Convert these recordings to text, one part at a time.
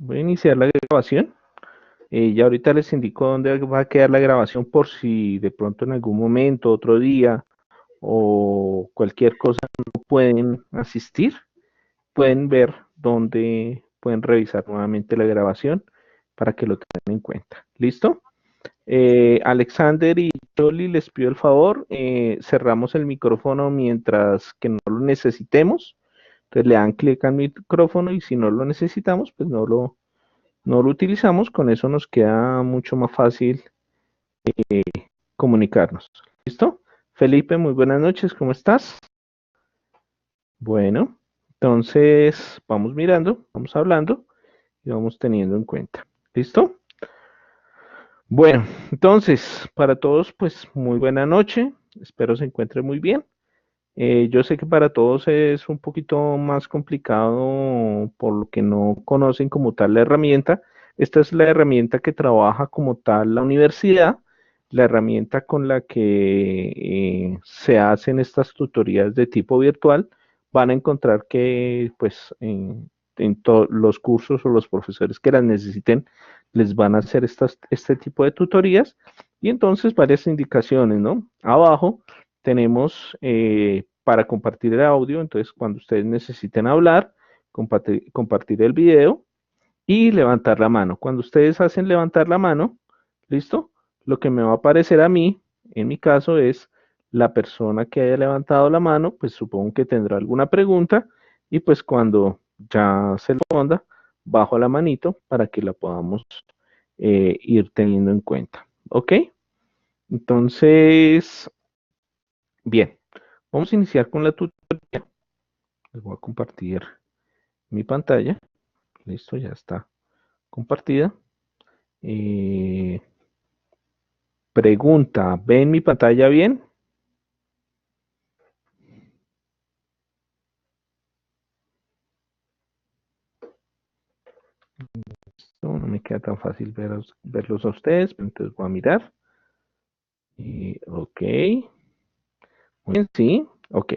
Voy a iniciar la grabación. Ya ahorita les indico dónde va a quedar la grabación por si de pronto en algún momento, otro día o cualquier cosa no pueden asistir, pueden ver dónde pueden revisar nuevamente la grabación para que lo tengan en cuenta. ¿Listo? Alexander y Jolly, les pido el favor, cerramos el micrófono mientras que no lo necesitemos. Entonces le dan clic al micrófono y si no lo necesitamos, pues no lo utilizamos, con eso nos queda mucho más fácil comunicarnos. ¿Listo? Felipe, muy buenas noches, ¿cómo estás? Bueno, entonces vamos mirando, vamos hablando y vamos teniendo en cuenta. ¿Listo? Bueno, entonces, para todos, pues muy buena noche, espero se encuentren muy bien. Yo sé que para todos es un poquito más complicado por lo que no conocen como tal la herramienta. Esta es la herramienta que trabaja como tal la universidad, la herramienta con la que se hacen estas tutorías de tipo virtual. Van a encontrar que pues en todos los cursos o los profesores que las necesiten les van a hacer este tipo de tutorías y entonces varias indicaciones, ¿no? Abajo tenemos para compartir el audio, entonces cuando ustedes necesiten hablar, compartir el video y levantar la mano. Cuando ustedes hacen levantar la mano, ¿listo? Lo que me va a aparecer a mí, en mi caso, es la persona que haya levantado la mano, pues supongo que tendrá alguna pregunta y pues cuando ya se responda, bajo la manito para que la podamos ir teniendo en cuenta. ¿Ok? Entonces, bien, vamos a iniciar con la tutoría. Les voy a compartir mi pantalla. Listo, ya está compartida. Eh, Pregunta, ¿ven mi pantalla bien? No, no me queda tan fácil verlos a ustedes, pero entonces voy a mirar. Ok, muy bien, sí, ok.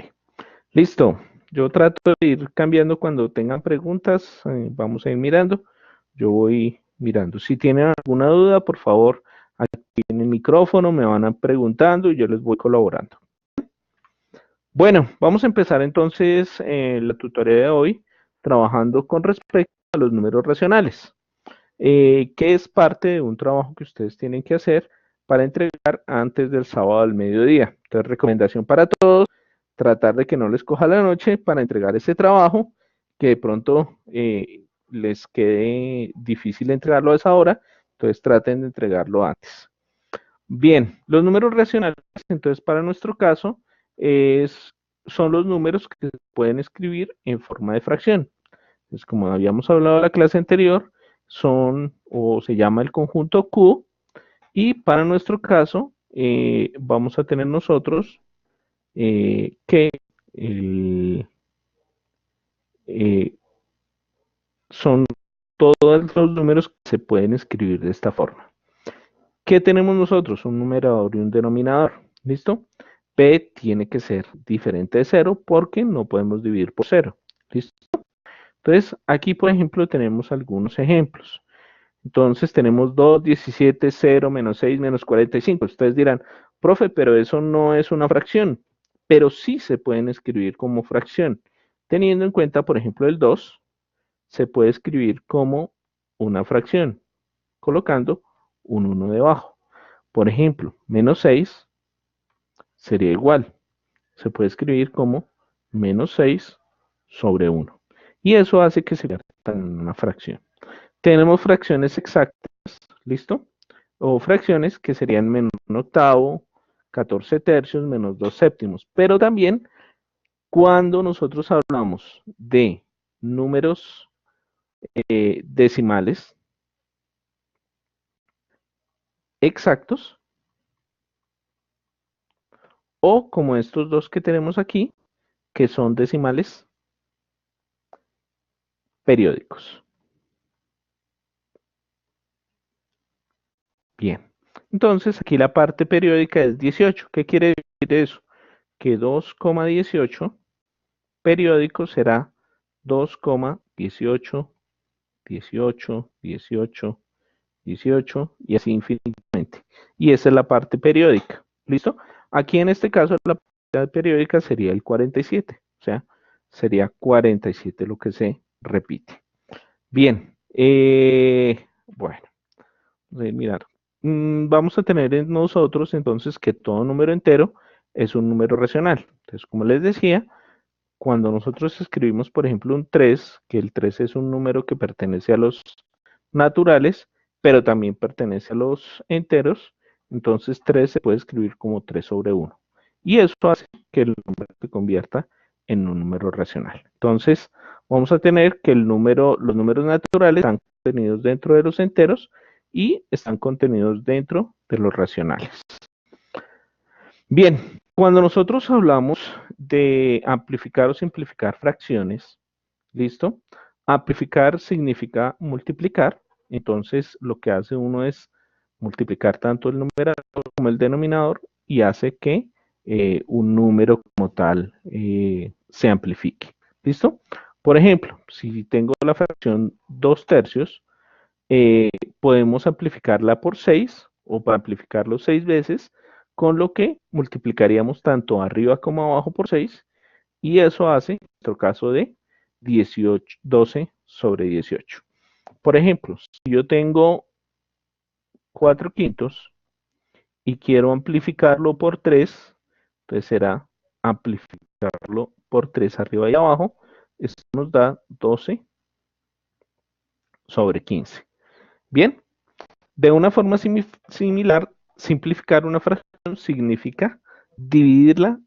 Listo. Yo trato de ir cambiando cuando tengan preguntas, vamos a ir mirando. Yo voy mirando. Si tienen alguna duda, por favor, activen el micrófono, me van a preguntando y yo les voy colaborando. Bueno, vamos a empezar entonces la tutoría de hoy trabajando con respecto a los números racionales, que es parte de un trabajo que ustedes tienen que hacer para entregar antes del sábado al mediodía. Entonces, recomendación para todos, tratar de que no les coja la noche para entregar ese trabajo, que de pronto les quede difícil entregarlo a esa hora, entonces traten de entregarlo antes. Bien, los números racionales, entonces para nuestro caso, es, son los números que se pueden escribir en forma de fracción. Entonces, como habíamos hablado en la clase anterior, son o se llama el conjunto Q y para nuestro caso vamos a tener nosotros que el, eh, son todos los números que se pueden escribir de esta forma. ¿Qué tenemos nosotros? Un numerador y un denominador. ¿Listo? P tiene que ser diferente de cero porque no podemos dividir por cero. ¿Listo? Entonces, aquí, por ejemplo, tenemos algunos ejemplos. Entonces, tenemos 2, 17, 0, menos 6, menos 45. Ustedes dirán, profe, pero eso no es una fracción. Pero sí se pueden escribir como fracción. Teniendo en cuenta, por ejemplo, el 2, se puede escribir como una fracción, colocando un 1 debajo. Por ejemplo, menos 6 sería igual. Se puede escribir como menos 6 sobre 1. Y eso hace que se convierta en una fracción. Tenemos fracciones exactas, ¿listo? O fracciones que serían menos un octavo, 14 tercios, menos 2 séptimos. Pero también cuando nosotros hablamos de números decimales exactos, o como estos dos que tenemos aquí, que son decimales periódicos. Bien. Entonces, aquí la parte periódica es 18. ¿Qué quiere decir eso? Que 2,18 periódico será 2,18 18, 18, 18 y así infinitamente. Y esa es la parte periódica. ¿Listo? Aquí en este caso la parte periódica sería el 47. O sea, sería 47 lo que se repite. Bien. Bueno, vamos a mirar. Vamos a tener en nosotros entonces que todo número entero es un número racional. Entonces, como les decía, cuando nosotros escribimos, por ejemplo, un 3, que el 3 es un número que pertenece a los naturales, pero también pertenece a los enteros, entonces 3 se puede escribir como 3 sobre 1. Y eso hace que el número se convierta en un número racional. Entonces, vamos a tener que los números naturales están contenidos dentro de los enteros y están contenidos dentro de los racionales. Bien, cuando nosotros hablamos de amplificar o simplificar fracciones, ¿listo? Amplificar significa multiplicar, entonces lo que hace uno es multiplicar tanto el numerador como el denominador y hace que un número como tal se amplifique, ¿listo? Por ejemplo, si tengo la fracción 2 tercios, podemos amplificarla por 6 o para amplificarlo 6 veces, con lo que multiplicaríamos tanto arriba como abajo por 6 y eso hace, en nuestro caso, de 18, 12 sobre 18. Por ejemplo, si yo tengo 4 quintos y quiero amplificarlo por 3, entonces será amplificarlo por 3 arriba y abajo. Esto nos da 12 sobre 15. Bien, de una forma similar, simplificar una fracción significa dividirla,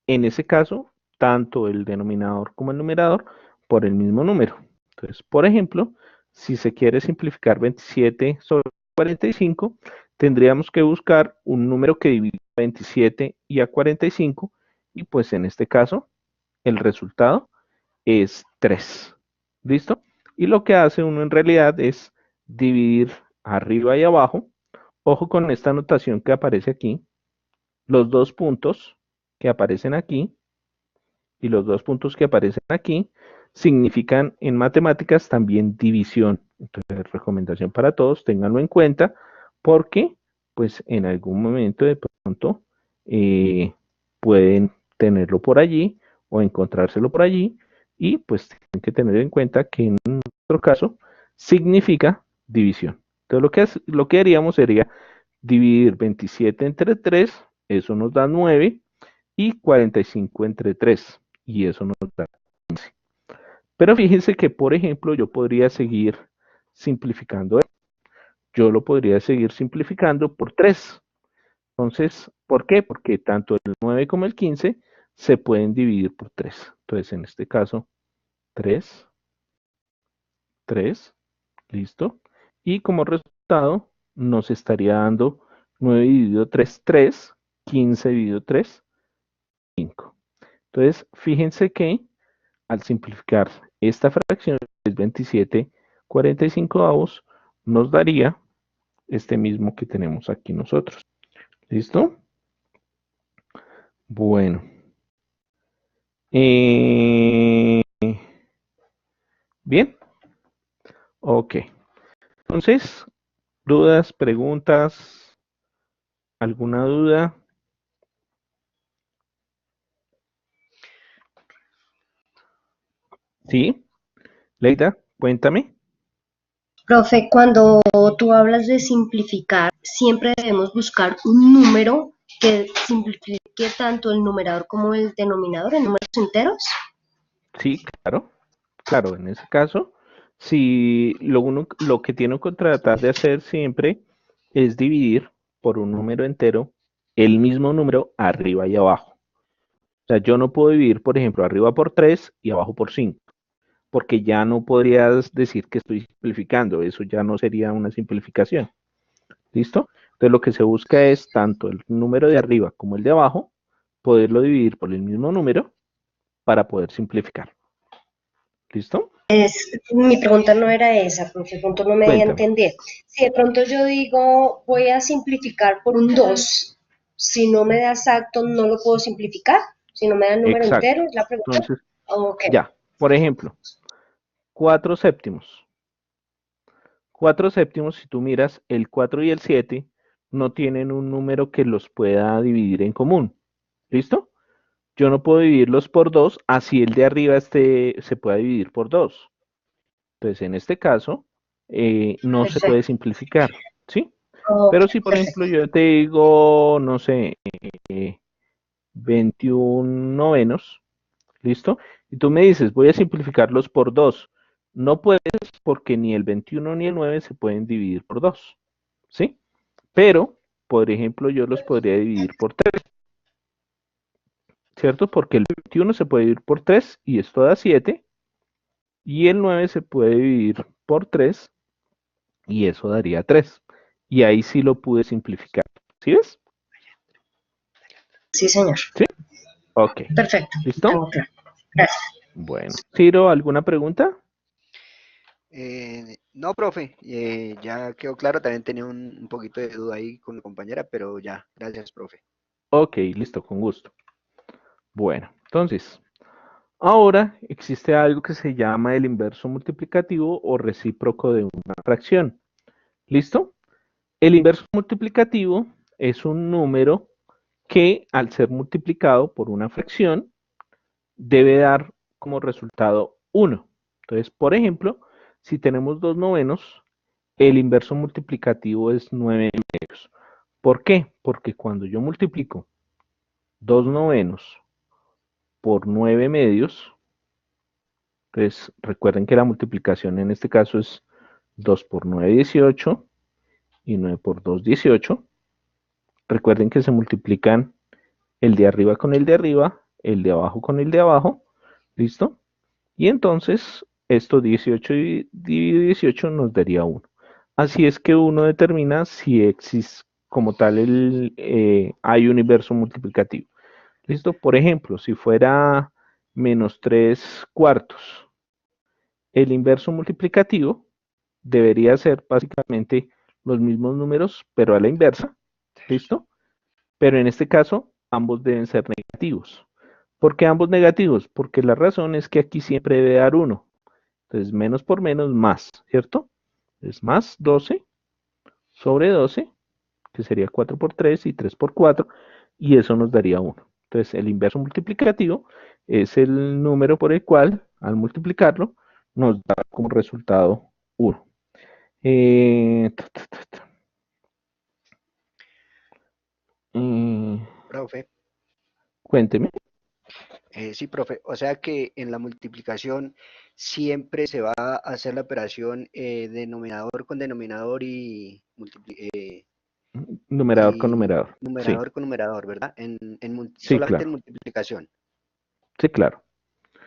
en ese caso, tanto el denominador como el numerador, por el mismo número. Entonces, por ejemplo, si se quiere simplificar 27 sobre 45, tendríamos que buscar un número que divida a 27 y a 45, y pues en este caso, el resultado es 3. ¿Listo? Y lo que hace uno en realidad es dividir arriba y abajo. Ojo con esta notación que aparece aquí. Los dos puntos que aparecen aquí y los dos puntos que aparecen aquí significan en matemáticas también división. Entonces, recomendación para todos, ténganlo en cuenta porque pues en algún momento de pronto pueden tenerlo por allí o encontrárselo por allí y pues tienen que tener en cuenta que en nuestro caso significa división. Entonces lo que haríamos sería dividir 27 entre 3, eso nos da 9 y 45 entre 3 y eso nos da 15. Pero fíjense que, por ejemplo, yo podría seguir simplificando. Yo lo podría seguir simplificando por 3. Entonces, ¿por qué? Porque tanto el 9 como el 15 se pueden dividir por 3. Entonces, en este caso, 3, 3, listo. Y como resultado, nos estaría dando 9 dividido 3, 3, 15 dividido 3, 5. Entonces, fíjense que al simplificar esta fracción, es 27,45 nos daría este mismo que tenemos aquí nosotros. ¿Listo? Bueno. Bien. Ok. Entonces, dudas, preguntas, ¿alguna duda? ¿Sí? Leida, cuéntame. Profe, cuando tú hablas de simplificar, siempre debemos buscar un número que simplifique tanto el numerador como el denominador en números enteros. Sí, claro. Claro, en ese caso, si lo que tiene que tratar de hacer siempre es dividir por un número entero el mismo número arriba y abajo. O sea, yo no puedo dividir, por ejemplo, arriba por 3 y abajo por 5, porque ya no podrías decir que estoy simplificando, eso ya no sería una simplificación. ¿Listo? Entonces lo que se busca es tanto el número de arriba como el de abajo, poderlo dividir por el mismo número para poder simplificar. ¿Listo? Mi pregunta no era esa, profe, de pronto no me di a Cuéntame. entender. Si de pronto yo digo voy a simplificar por un 2, si no me da exacto, no lo puedo simplificar. Si no me da el número Exacto. entero, es la pregunta. Entonces, Ok. ya, por ejemplo, 4 séptimos. 4 séptimos, si tú miras, el 4 y el 7 no tienen un número que los pueda dividir en común. ¿Listo? Yo no puedo dividirlos por 2, así el de arriba se pueda dividir por 2. Entonces, en este caso, no se puede Perfecto. simplificar, ¿sí? Ok, Pero si, por ejemplo, perfecto. yo te digo, no sé, 21 novenos, ¿listo? Y tú me dices, voy a simplificarlos por 2. No puedes porque ni el 21 ni el 9 se pueden dividir por 2, ¿sí? Pero, por ejemplo, yo los podría dividir por 3, ¿cierto? Porque el 21 se puede dividir por 3 y esto da 7, y el 9 se puede dividir por 3 y eso daría 3. Y ahí sí lo pude simplificar. ¿Sí ves? Sí, señor. ¿Sí? Ok. Perfecto. ¿Listo? Tengo claro. Gracias. Bueno. Ciro, ¿alguna pregunta? No, profe, ya quedó claro, también tenía un poquito de duda ahí con mi compañera, pero ya, gracias, profe. Ok, listo, con gusto. Bueno, entonces, ahora existe algo que se llama el inverso multiplicativo o recíproco de una fracción. ¿Listo? El inverso multiplicativo es un número que al ser multiplicado por una fracción debe dar como resultado 1. Entonces, por ejemplo, si tenemos 2 novenos, el inverso multiplicativo es 9 medios. ¿Por qué? Porque cuando yo multiplico 2 novenos por 9 medios, entonces recuerden que la multiplicación en este caso es 2 por 9, 18 y 9 por 2, 18. Recuerden que se multiplican el de arriba con el de arriba, el de abajo con el de abajo. ¿Listo? Y entonces, esto 18 dividido 18 nos daría 1. Así es que uno determina si existe como tal hay un inverso multiplicativo. ¿Listo? Por ejemplo, si fuera menos 3 cuartos, el inverso multiplicativo debería ser básicamente los mismos números, pero a la inversa. ¿Listo? Pero en este caso, ambos deben ser negativos. ¿Por qué ambos negativos? Porque la razón es que aquí siempre debe dar 1. Entonces, menos por menos, más, ¿cierto? Es más 12 sobre 12, que sería 4 por 3 y 3 por 4, y eso nos daría 1. Entonces, el inverso multiplicativo es el número por el cual, al multiplicarlo, nos da como resultado 1. Eh, Profe, Cuénteme. sí, profe, o sea que en la multiplicación siempre se va a hacer la operación denominador con denominador Numerador con y numerador. Sí, numerador con numerador, ¿verdad? sí, Solamente en claro. multiplicación. Sí, claro.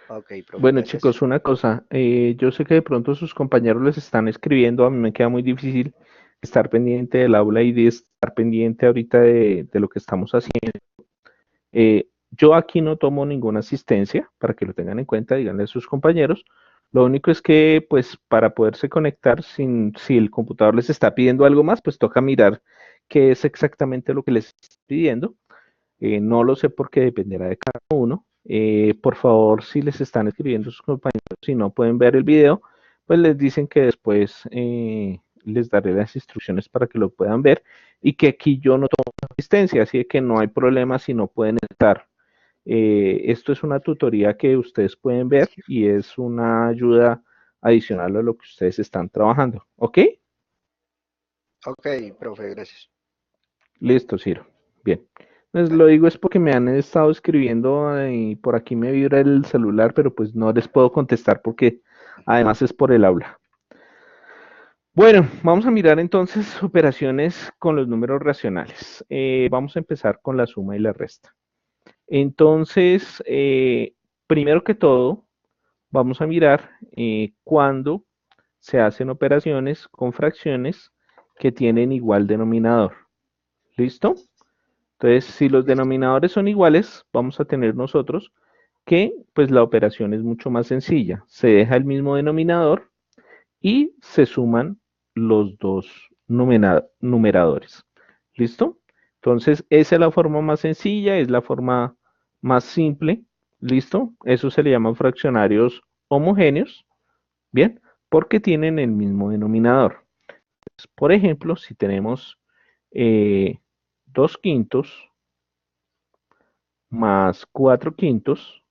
Ok, profe, Bueno, gracias. chicos, una cosa, yo sé que de pronto sus compañeros les están escribiendo, a mí me queda muy difícil estar pendiente del aula y de estar pendiente ahorita de lo que estamos haciendo. Yo aquí no tomo ninguna asistencia, para que lo tengan en cuenta, díganle a sus compañeros. Lo único es que, pues, para poderse conectar, si el computador les está pidiendo algo más, pues toca mirar qué es exactamente lo que les está pidiendo. No lo sé porque dependerá de cada uno. Por favor, si les están escribiendo sus compañeros, si no pueden ver el video, pues les dicen que después les daré las instrucciones para que lo puedan ver y que aquí yo no tomo asistencia, así que no hay problema si no pueden estar. Esto es una tutoría que ustedes pueden ver y es una ayuda adicional a lo que ustedes están trabajando. ¿Ok? Ok, profe, gracias. Listo, Ciro. Bien. Pues lo Vale. digo es porque me han estado escribiendo y por aquí me vibra el celular, pero pues no les puedo contestar porque además es por el aula. Bueno, vamos a mirar entonces operaciones con los números racionales. Vamos a empezar con la suma y la resta. Entonces, primero que todo, vamos a mirar cuándo se hacen operaciones con fracciones que tienen igual denominador. ¿Listo? Entonces, si los Listo. denominadores son iguales, vamos a tener nosotros que pues la operación es mucho más sencilla. Se deja el mismo denominador y se suman los dos numeradores. ¿Listo? Entonces, esa es la forma más sencilla, es la forma más simple. ¿Listo? Eso se le llaman fraccionarios homogéneos. Bien, porque tienen el mismo denominador. por ejemplo, si tenemos 2 quintos más 4 quintos,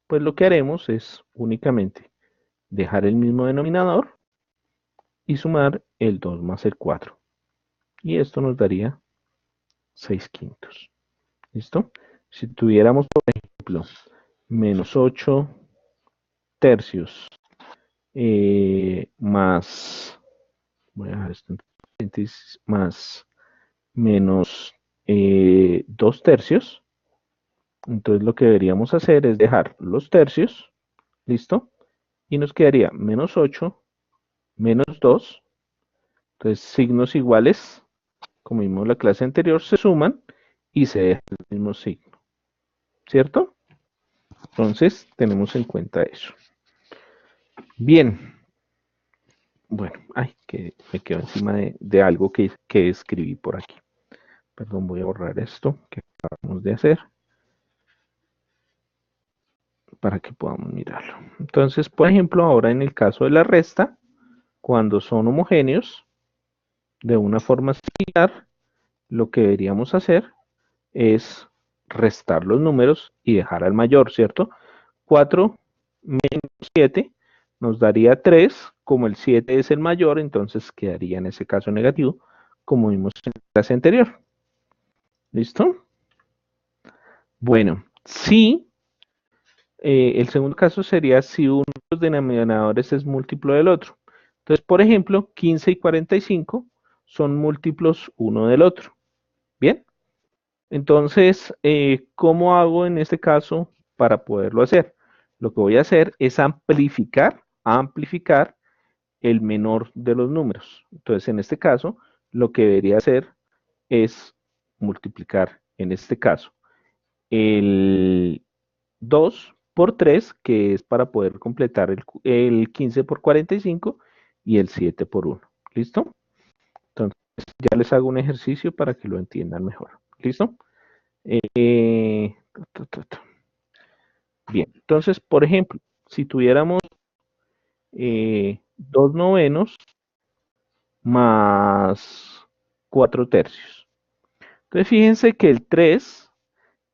pues lo que haremos es únicamente dejar el mismo denominador y sumar el 2 más el 4. Y esto nos daría 6 quintos. ¿Listo? Si tuviéramos, por ejemplo, menos 8 tercios más, voy a dejar esto en paréntesis, más menos 2 tercios, entonces lo que deberíamos hacer es dejar los tercios, ¿listo? Y nos quedaría menos 8 menos 2, entonces signos iguales, como vimos en la clase anterior, se suman y se deja el mismo signo, ¿cierto? Entonces tenemos en cuenta eso. Bien, bueno, ay, que me quedo encima de algo que escribí por aquí. Perdón, voy a borrar esto que acabamos de hacer para que podamos mirarlo. Entonces, por ejemplo, ahora en el caso de la resta, cuando son homogéneos, de una forma similar, lo que deberíamos hacer es restar los números y dejar al mayor, ¿cierto? 4 menos 7 nos daría 3, como el 7 es el mayor, entonces quedaría en ese caso negativo, como vimos en la clase anterior. ¿Listo? Bueno, si el segundo caso sería si uno de los denominadores es múltiplo del otro. Entonces, por ejemplo, 15 y 45 son múltiplos uno del otro. ¿Bien? Entonces, ¿cómo hago en este caso para poderlo hacer? Lo que voy a hacer es amplificar el menor de los números. Entonces, en este caso, lo que debería hacer es multiplicar, en este caso, el 2 por 3, que es para poder completar el 15 por 45 y el 7 por 1. ¿Listo? Entonces, ya les hago un ejercicio para que lo entiendan mejor. ¿Listo? Eh, Bien, entonces, por ejemplo, si tuviéramos 2 novenos más 4 tercios. Entonces, fíjense que el 3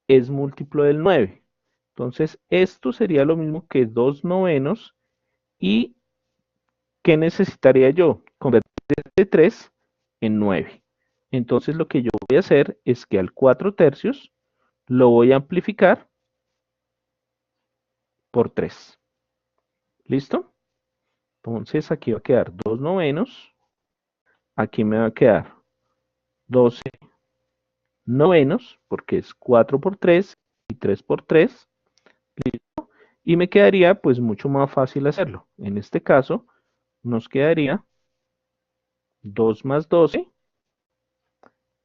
es múltiplo del 9. Entonces, esto sería lo mismo que 2 novenos. ¿Y qué necesitaría yo? Convertir este 3 en 9. Entonces, lo que yo voy a hacer es que al 4 tercios lo voy a amplificar por 3. ¿Listo? Entonces, aquí va a quedar 2 novenos. Aquí me va a quedar 12 novenos, porque es 4 por 3 y 3 por 3. Y me quedaría pues mucho más fácil hacerlo. En este caso, nos quedaría 2 más 12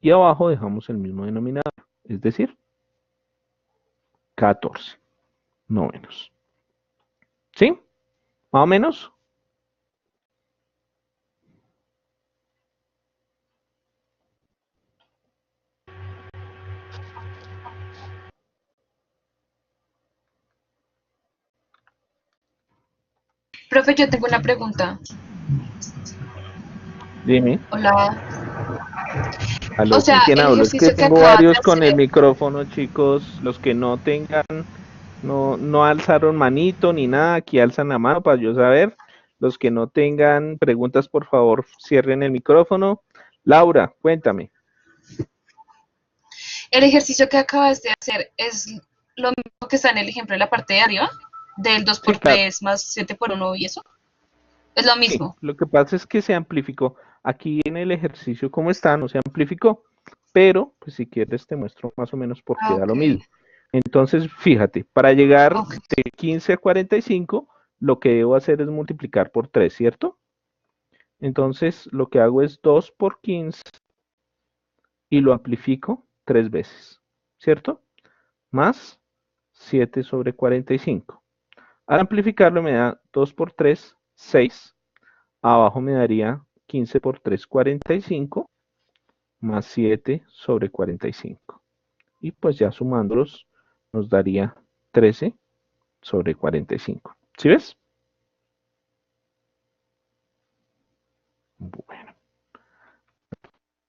y abajo dejamos el mismo denominador, es decir, 14 novenos. ¿Sí? Más o menos. Profe, yo tengo una pregunta. Dime. Hola. O ¿Aló? ¿Con sea, quién el hablo? Es que ejercicio que tengo acabas de varios con el hacer. micrófono, chicos. Los que no tengan, no alzaron manito ni nada, aquí alzan la mano para yo saber. Los que no tengan preguntas, por favor, cierren el micrófono. Laura, cuéntame. El ejercicio que acabas de hacer es lo mismo que está en el ejemplo de la parte de arriba, del 2 Sí, por claro. 3 más 7 por 1 y eso. Es lo Sí, mismo. lo que pasa es que se amplificó. Aquí en el ejercicio, como está, no se amplificó. Pero, pues si quieres, te muestro más o menos por qué Ah, da ok. lo mismo. Entonces, fíjate, para llegar Ok. de 15 a 45, lo que debo hacer es multiplicar por 3, ¿cierto? Entonces, lo que hago es 2 por 15 y lo amplifico 3 veces, ¿cierto? Más 7 sobre 45. Al amplificarlo me da 2 por 3, 6. Abajo me daría 15 por 3, 45, más 7 sobre 45. Y pues ya sumándolos nos daría 13 sobre 45. ¿Sí ves? Bueno.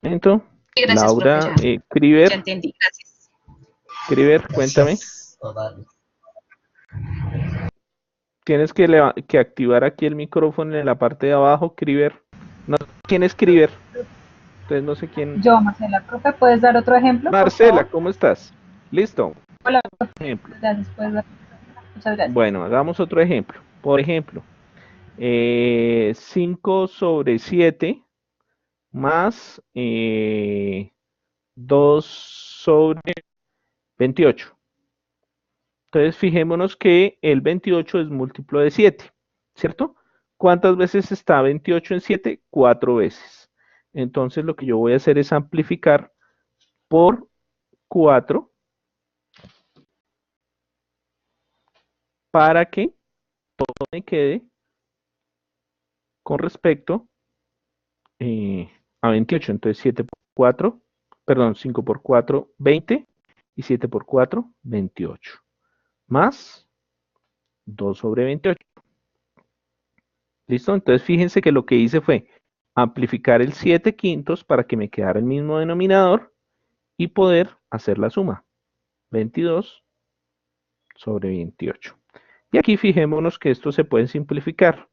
Momento. Sí, gracias, Laura, profe, ya Criver, entendí, gracias. Criver, cuéntame. Tienes que activar aquí el micrófono en la parte de abajo, Criver. No sé quién es Criver. Entonces no sé quién. Yo, Marcela, profe, ¿puedes dar otro ejemplo, por Marcela, favor? ¿cómo estás? Listo. Hola, profe, Ejemplo. gracias, puedes dar. Muchas gracias. Bueno, hagamos otro ejemplo. Por ejemplo, 5 sobre 7 más 2 sobre 28. Entonces, fijémonos que el 28 es múltiplo de 7, ¿cierto? ¿Cuántas veces está 28 en 7? 4 veces. Entonces, lo que yo voy a hacer es amplificar por 4 para que todo me quede con respecto a 28. Entonces, 7 por 4, perdón, 5 por 4, 20, y 7 por 4, 28, más 2 sobre 28. ¿Listo? Entonces, fíjense que lo que hice fue amplificar el 7 quintos para que me quedara el mismo denominador y poder hacer la suma. 22 sobre 28. Y aquí fijémonos que esto se puede simplificar.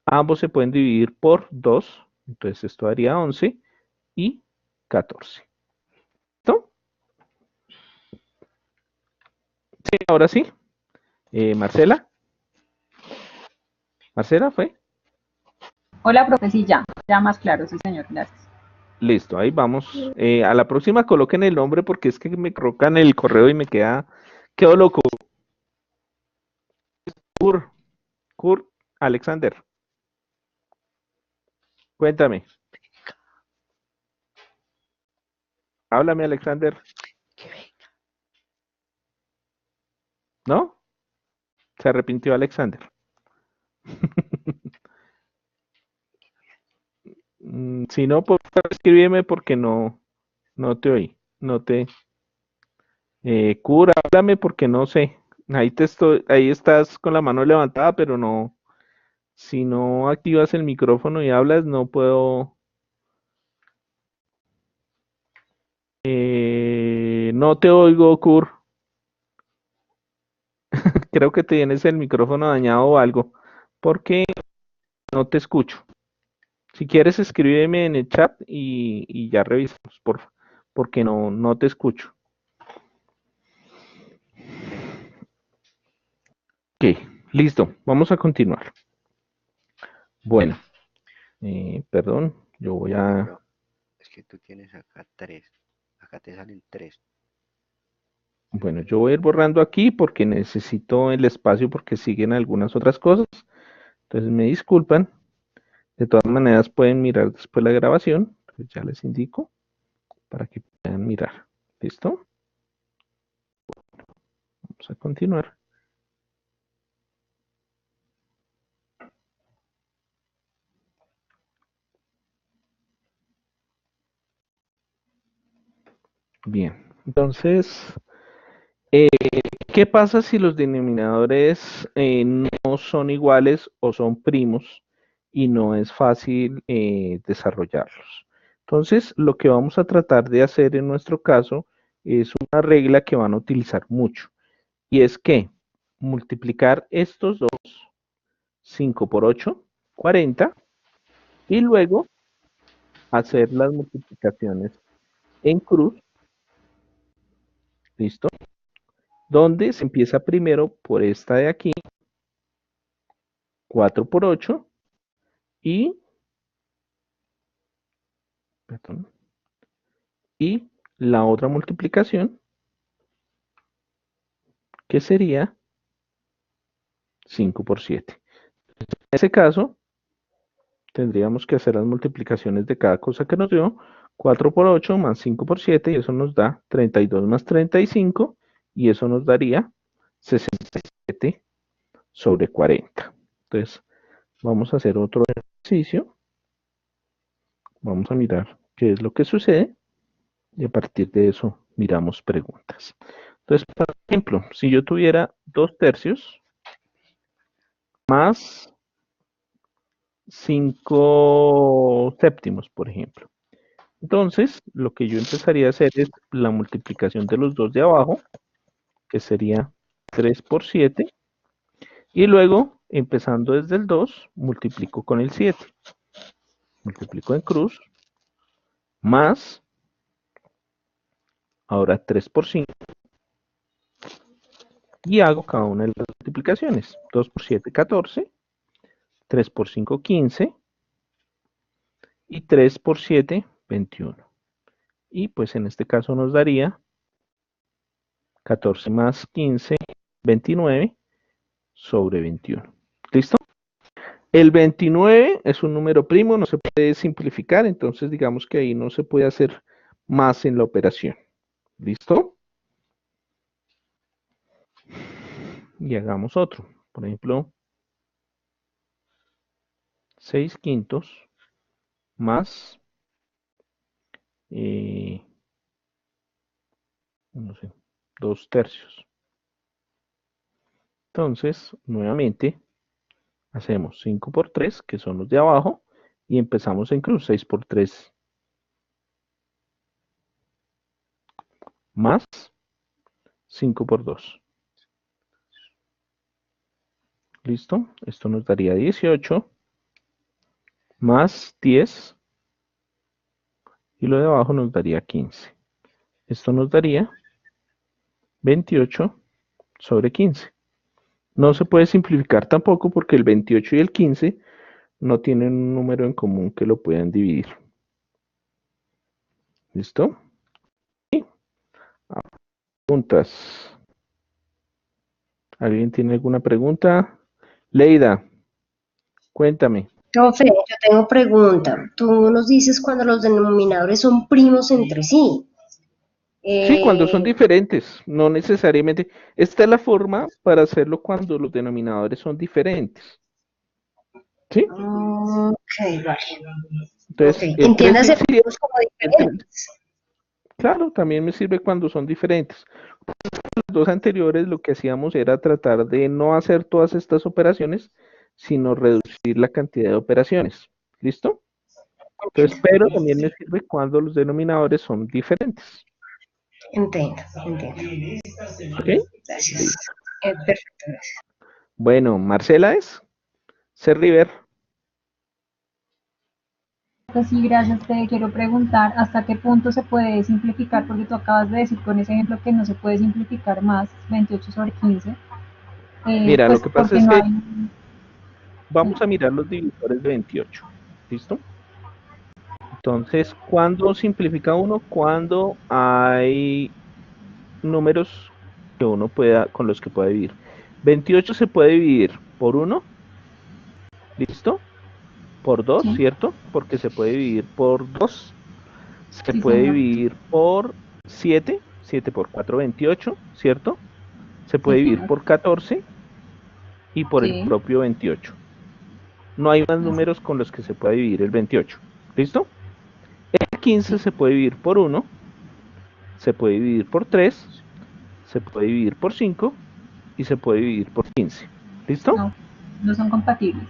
Ambos se pueden dividir por 2. Entonces, esto daría 11 y 14. ¿Listo? Sí, ahora sí. Marcela. ¿Marcela fue? Hola, profe, sí, ya más claro, sí, señor, gracias. Listo, ahí vamos. A la próxima coloquen el nombre porque es que me colocan el correo y me quedo loco. Kurt Alexander. Cuéntame. Háblame, Alexander. ¿No? Se arrepintió Alexander. Si no, por favor, escríbeme porque no te oí. No te. Cura, háblame porque no sé. Ahí estás con la mano levantada, pero no. Si no activas el micrófono y hablas, no puedo. No te oigo, Kur. Creo que tienes el micrófono dañado o algo. Porque no te escucho. Si quieres, escríbeme en el chat y ya revisamos, porque no te escucho. Ok, listo. Vamos a continuar. Bueno, perdón, yo voy a... Pero es que tú tienes acá 3. Acá te salen 3. Bueno, yo voy a ir borrando aquí porque necesito el espacio porque siguen algunas otras cosas. Entonces me disculpan. De todas maneras pueden mirar después la grabación. Entonces ya les indico para que puedan mirar. ¿Listo? Vamos a continuar. Bien, entonces, ¿qué pasa si los denominadores no son iguales o son primos y no es fácil desarrollarlos? Entonces, lo que vamos a tratar de hacer en nuestro caso es una regla que van a utilizar mucho, y es que multiplicar estos dos, 5 por 8, 40, y luego hacer las multiplicaciones en cruz, ¿listo? Donde se empieza primero por esta de aquí, 4 por 8, y, perdón, y la otra multiplicación, que sería 5 por 7. En ese caso, tendríamos que hacer las multiplicaciones de cada cosa que nos dio, 4 por 8 más 5 por 7, y eso nos da 32 más 35, y eso nos daría 67 sobre 40. Entonces, vamos a hacer otro ejercicio. Vamos a mirar qué es lo que sucede. Y a partir de eso miramos preguntas. Entonces, por ejemplo, si yo tuviera 2/3 más 5 séptimos, por ejemplo. Entonces, lo que yo empezaría a hacer es la multiplicación de los dos de abajo, que sería 3 por 7, y luego, empezando desde el 2, multiplico con el 7. Multiplico en cruz, más, ahora 3 por 5, y hago cada una de las multiplicaciones. 2 por 7, 14, 3 por 5, 15, y 3 por 7, 21. Y pues en este caso nos daría 14 más 15, 29 sobre 21. ¿Listo? El 29 es un número primo, no se puede simplificar, entonces digamos que ahí no se puede hacer más en la operación. ¿Listo? Y hagamos otro. Por ejemplo, 6 quintos más, no sé, 2 tercios. Entonces, nuevamente, hacemos 5 por 3, que son los de abajo, y empezamos en cruz. 6 por 3 más 5 por 2. ¿Listo? Esto nos daría 18 más 10, y lo de abajo nos daría 15. Esto nos daría 28 sobre 15. No se puede simplificar tampoco porque el 28 y el 15 no tienen un número en común que lo puedan dividir. ¿Listo? ¿Sí? Preguntas. ¿Alguien tiene alguna pregunta? Leida, cuéntame. Profe, yo tengo pregunta. Tú nos dices cuando los denominadores son primos entre sí. Sí, cuando son Eh, diferentes, no necesariamente. Esta es la forma para hacerlo cuando los denominadores son diferentes. ¿Sí? ok, vale. Ok, Entonces, el 3 y el entiéndase 7, primos como diferentes. claro, también me sirve cuando son diferentes. Los dos anteriores lo que hacíamos era tratar de no hacer todas estas operaciones, sino reducir la cantidad de operaciones. ¿Listo? Entonces, pero también me sirve cuando los denominadores son diferentes. Entiendo, entiendo. ¿Ok? Gracias. Listo. Perfecto, gracias. Bueno, Marcela es C. River. Pues sí, gracias. Te quiero preguntar hasta qué punto se puede simplificar, porque tú acabas de decir con ese ejemplo que no se puede simplificar más 28 sobre 15, Mira, lo pues que pasa porque es no que hay... vamos a mirar los divisores de 28. ¿Listo? Entonces, ¿cuándo simplifica uno? Cuando hay números que uno pueda, con los que pueda dividir. 28 se puede dividir por 1, ¿listo? Por 2, Sí, ¿cierto? Porque se puede dividir por 2. Se sí, puede señor. dividir por 7, 7 por 4, 28, ¿cierto? Se Sí, puede dividir señor. por 14 y por el Sí, propio 28. No hay más así. números con los que se pueda dividir el 28. ¿Listo? El 15 Sí. se puede dividir por 1, se puede dividir por 3, se puede dividir por 5 y se puede dividir por 15. ¿Listo? No, no son compatibles.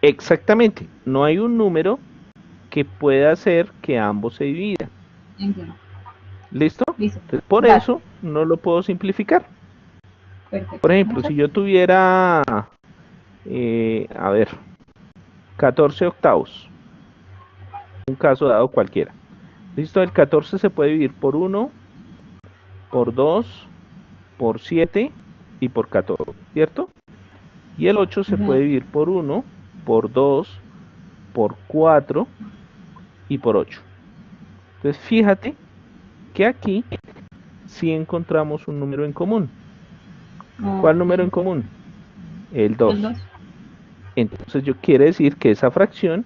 Exactamente. No hay un número que pueda hacer que ambos se dividan. Entiendo. ¿Listo? Listo. Entonces, por Gracias. eso no lo puedo simplificar. Perfecto. Por ejemplo, Muchas si yo tuviera, a ver, 14 octavos, un caso dado cualquiera. ¿Listo? El 14 se puede dividir por 1, por 2, por 7 y por 14, ¿cierto? Y el 8 se gracias. puede dividir por 1, por 2, por 4 y por 8. Entonces, fíjate que aquí sí encontramos un número en común. ¿Cuál número en Ok. común? El El 2. 2. Entonces, yo quiere decir que esa fracción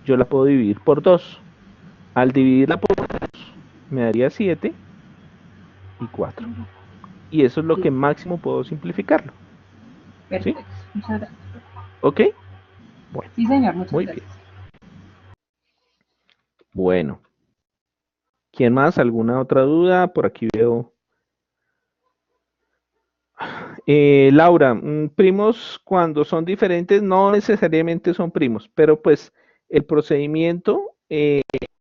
yo la puedo dividir por 2. Al dividirla por 2, me daría 7 y 4. Y eso es lo que máximo puedo simplificarlo. ¿Sí? Perfecto. Muchas gracias. ¿Ok? Bueno, Sí, señor. Muchas muy bien. gracias. Bueno. ¿Quién más? ¿Alguna otra duda? Por aquí veo. Laura, primos cuando son diferentes no necesariamente son primos, pero pues el procedimiento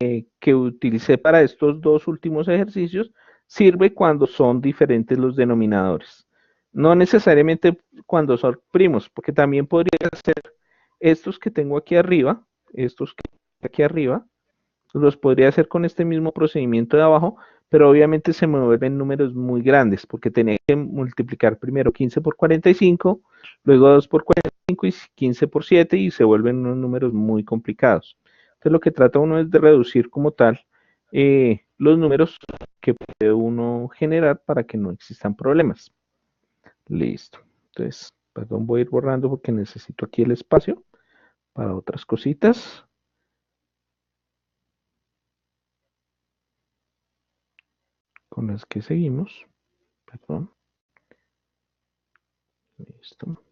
que utilicé para estos dos últimos ejercicios sirve cuando son diferentes los denominadores. No necesariamente cuando son primos, porque también podría ser estos que tengo aquí arriba, los podría hacer con este mismo procedimiento de abajo, pero obviamente se me vuelven números muy grandes, porque tenía que multiplicar primero 15 por 45, luego 2 por 45 y 15 por 7, y se vuelven unos números muy complicados. Entonces lo que trata uno es de reducir como tal los números que puede uno generar para que no existan problemas. Listo. Entonces, perdón, voy a ir borrando porque necesito aquí el espacio para otras cositas. Con las que seguimos. Perdón. Listo.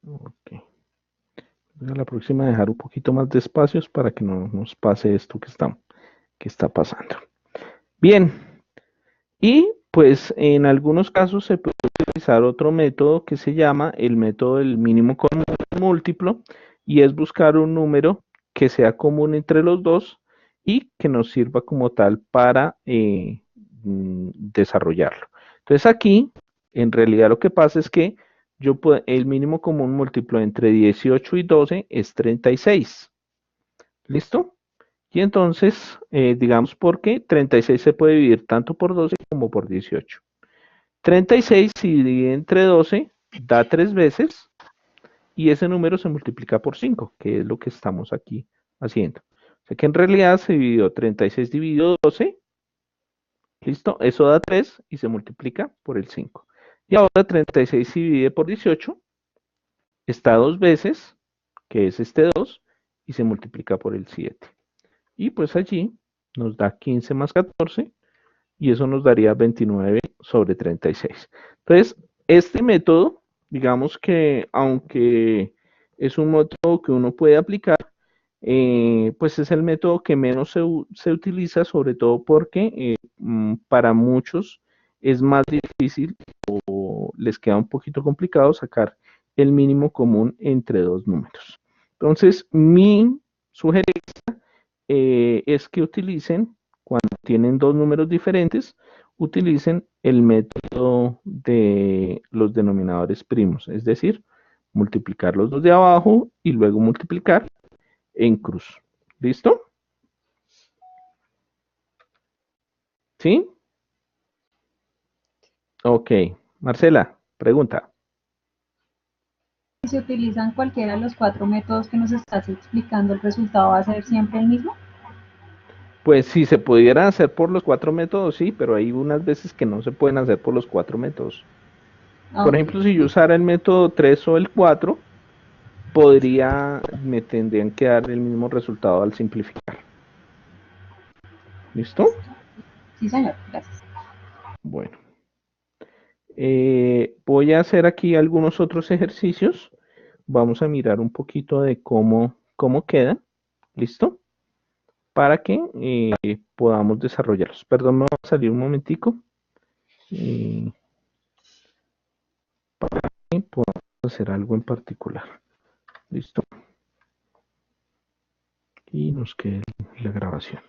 Ok. A la próxima dejar un poquito más de espacios para que no nos pase esto que está pasando. Bien. Y pues en algunos casos se puede utilizar otro método que se llama el método del mínimo común múltiplo, y es buscar un número que sea común entre los dos y que nos sirva como tal para desarrollarlo. Entonces aquí, en realidad lo que pasa es que el mínimo común múltiplo entre 18 y 12 es 36. ¿Listo? Y entonces, digamos porque 36 se puede dividir tanto por 12 como por 18. 36 si divide entre 12 da 3 veces, y ese número se multiplica por 5, que es lo que estamos aquí haciendo. O sea que en realidad se dividió 36 dividido 12, listo, eso da 3 y se multiplica por el 5. Y ahora 36 se divide por 18, está 2 veces, que es este 2, y se multiplica por el 7. Y pues allí nos da 15 más 14, y eso nos daría 29 sobre 36. Entonces, este método, digamos que aunque es un método que uno puede aplicar, pues es el método que menos se utiliza, sobre todo porque para muchos es más difícil o les queda un poquito complicado sacar el mínimo común entre dos números. Entonces, mi sugerencia es que utilicen, cuando tienen dos números diferentes, utilicen el método de los denominadores primos, es decir, multiplicar los dos de abajo y luego multiplicar en cruz. ¿Listo? ¿Sí? Ok. Marcela, pregunta. Si se utilizan cualquiera de los 4 métodos que nos estás explicando, ¿el resultado va a ser siempre el mismo? Pues si se pudiera hacer por los 4 métodos, sí, pero hay unas veces que no se pueden hacer por los 4 métodos. Por Ok, ejemplo, si yo usara el método 3 o el 4, me tendrían que dar el mismo resultado al simplificar. ¿Listo? sí señor, gracias. Bueno. Voy a hacer aquí algunos otros ejercicios. Vamos a mirar un poquito de cómo queda. ¿Listo? Para que podamos desarrollarlos. Perdón, me va a salir un momentico. Para que podamos hacer algo en particular. ¿Listo? Y nos quede la grabación.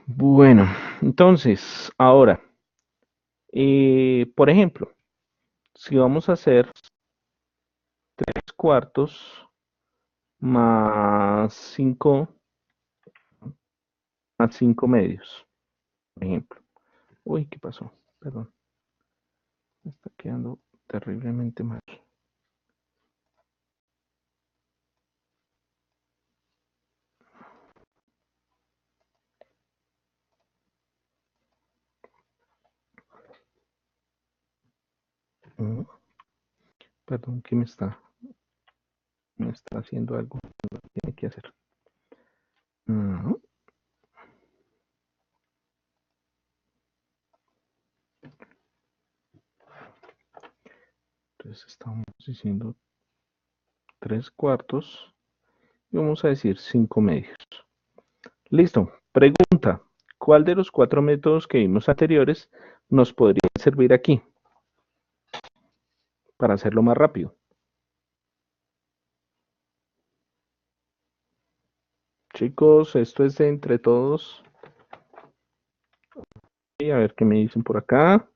Bueno, entonces, ahora, por ejemplo, si vamos a hacer 3 cuartos más 5 medios, por ejemplo. Uy, ¿qué pasó? Perdón. Me está quedando terriblemente mal. Perdón, que me está haciendo algo que no tiene que hacer. Entonces estamos diciendo 3 cuartos y vamos a decir 5 medios. Listo. Pregunta. ¿Cuál de los 4 métodos que vimos anteriores nos podría servir aquí para hacerlo más rápido? Chicos, esto es entre todos. A ver qué me dicen por acá.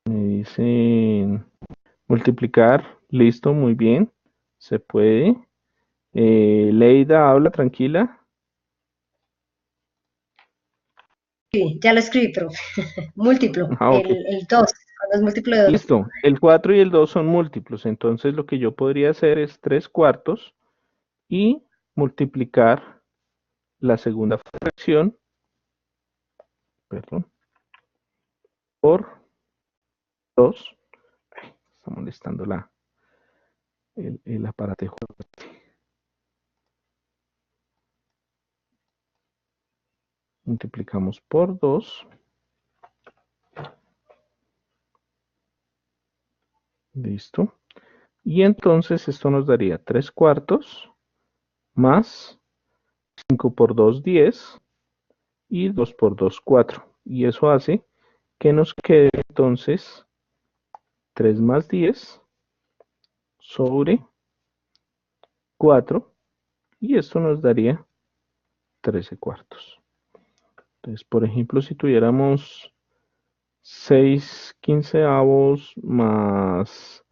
Me dicen multiplicar. Listo, muy bien. Se puede. Leida, habla tranquila. Sí, ya lo escribí, profe. Múltiplo, Ah, ok. el 2, cuando es múltiplo de 2. Listo. El 4 y el 2 son múltiplos. Entonces lo que yo podría hacer es 3/4 y multiplicar la segunda fracción, perdón, por 2. Está molestando el aparatejo. Multiplicamos por 2. Listo. Y entonces esto nos daría 3/4 más 5 por 2, 10. Y 2 por 2, 4. Y eso hace que nos quede entonces 3 más 10 sobre 4. Y esto nos daría 13/4. Entonces, por ejemplo, si tuviéramos 6/15 más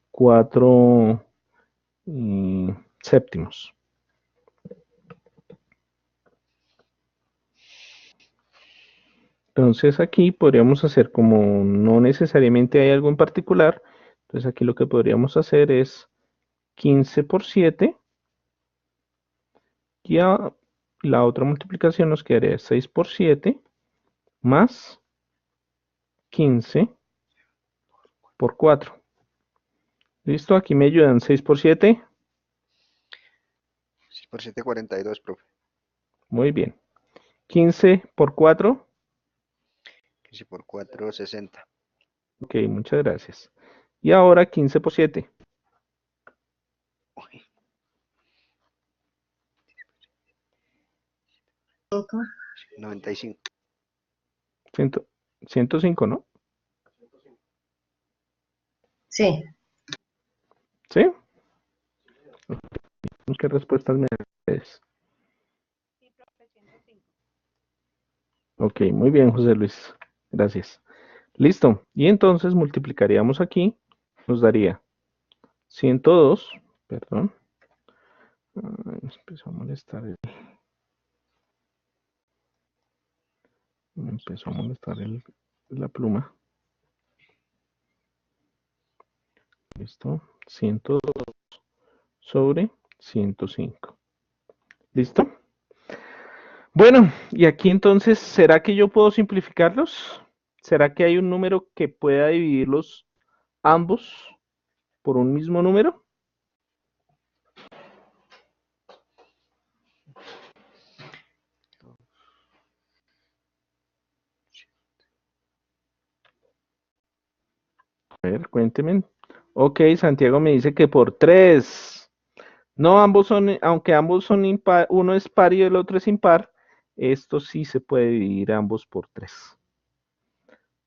4 séptimos. Entonces aquí podríamos hacer, como no necesariamente hay algo en particular, entonces aquí lo que podríamos hacer es 15 por 7 y la otra multiplicación nos quedaría 6 por 7 más 15 por 4. ¿Listo? Aquí me ayudan 6 por 7. 6 por 7, 42, profe. Muy bien. 15 por 4. 15 por 4, 60. Ok, muchas gracias. Y ahora 15 por 7. Uy, 95. 105, ¿no? Sí, ¿Sí? ¿Qué respuestas me dan ustedes? Ok, muy bien, José Luis. Gracias. Listo. Y entonces multiplicaríamos aquí. Nos daría 102. Perdón. Ay, me empezó a molestar la pluma. Listo. 102 sobre 105. ¿Listo? Bueno, y aquí entonces, ¿será que yo puedo simplificarlos? ¿Será que hay un número que pueda dividirlos ambos por un mismo número? A ver, cuéntenme. Ok, Santiago me dice que por 3. No, ambos son, aunque ambos son impar, uno es par y el otro es impar, esto sí se puede dividir ambos por 3.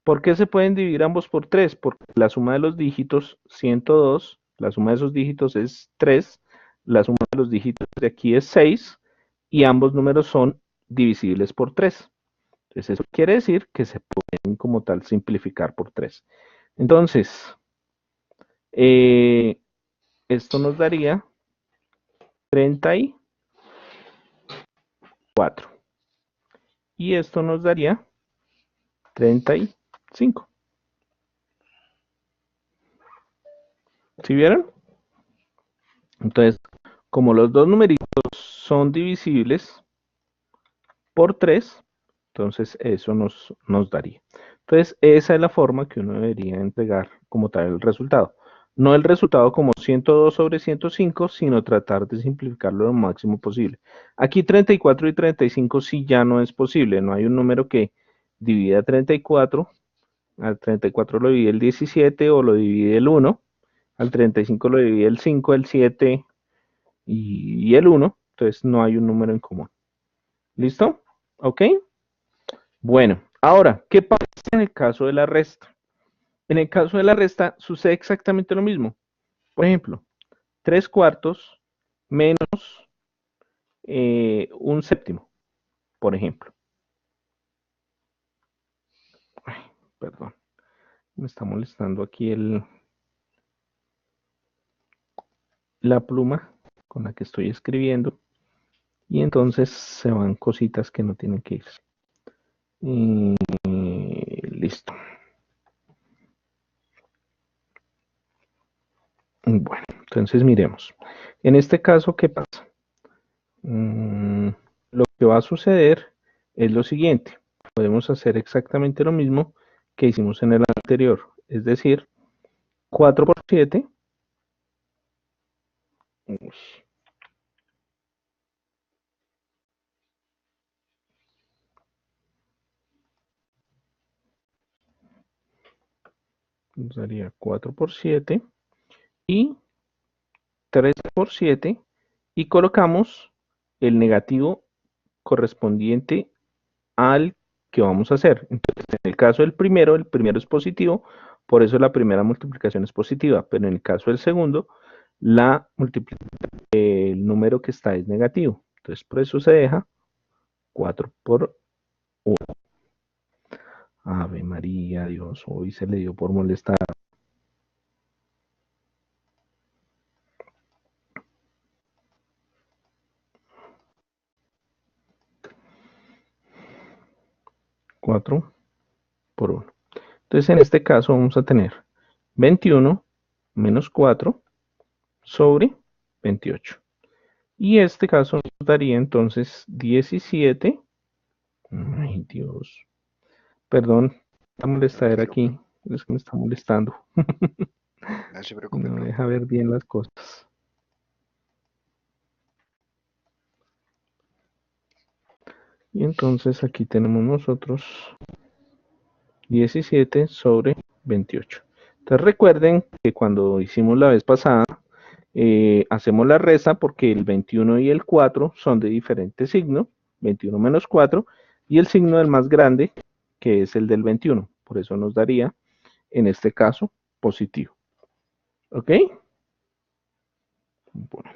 ¿Por qué se pueden dividir ambos por 3? Porque la suma de los dígitos 102, la suma de esos dígitos es 3, la suma de los dígitos de aquí es 6 y ambos números son divisibles por 3. Entonces eso quiere decir que se pueden como tal simplificar por 3. Entonces, esto nos daría 34 y esto nos daría 35. ¿Sí vieron? Entonces, como los dos numeritos son divisibles por 3, entonces eso nos daría. Entonces, esa es la forma que uno debería entregar como tal el resultado. No el resultado como 102 sobre 105, sino tratar de simplificarlo lo máximo posible. Aquí 34 y 35 sí ya no es posible. No hay un número que divida 34. Al 34 lo divide el 17 o lo divide el 1. Al 35 lo divide el 5, el 7 y el 1. Entonces no hay un número en común. ¿Listo? ¿Ok? Bueno, ahora, ¿qué pasa en el caso de la resta? En el caso de la resta sucede exactamente lo mismo. Por ejemplo, 3/4 menos un séptimo, por ejemplo. Ay, perdón, me está molestando aquí la pluma con la que estoy escribiendo y entonces se van cositas que no tienen que irse. Listo. Bueno, entonces miremos. En este caso, ¿qué pasa? Lo que va a suceder es lo siguiente. Podemos hacer exactamente lo mismo que hicimos en el anterior. Es decir, 4/7. Nos daría 4/7 y 3/7 y colocamos el negativo correspondiente al que vamos a hacer. Entonces, en el caso del primero, el primero es positivo, por eso la primera multiplicación es positiva, pero en el caso del segundo, el número que está es negativo. Entonces, por eso se deja 4/1. Ave María, Dios, hoy se le dio por molestar. Cuatro por 1. Entonces, en este caso vamos a tener 21 menos 4 sobre 28. Y este caso nos daría entonces 17. Ay, Dios. Perdón, la molestadera aquí. Es que me está molestando. No se preocupe, No profe. deja ver bien las cosas. Y entonces aquí tenemos nosotros 17 sobre 28. Entonces recuerden que cuando hicimos la vez pasada, hacemos la resta porque el 21 y el 4 son de diferente signo, 21 menos 4, y el signo del más grande, que es el del 21. Por eso nos daría, en este caso, positivo. ¿Ok? Bueno.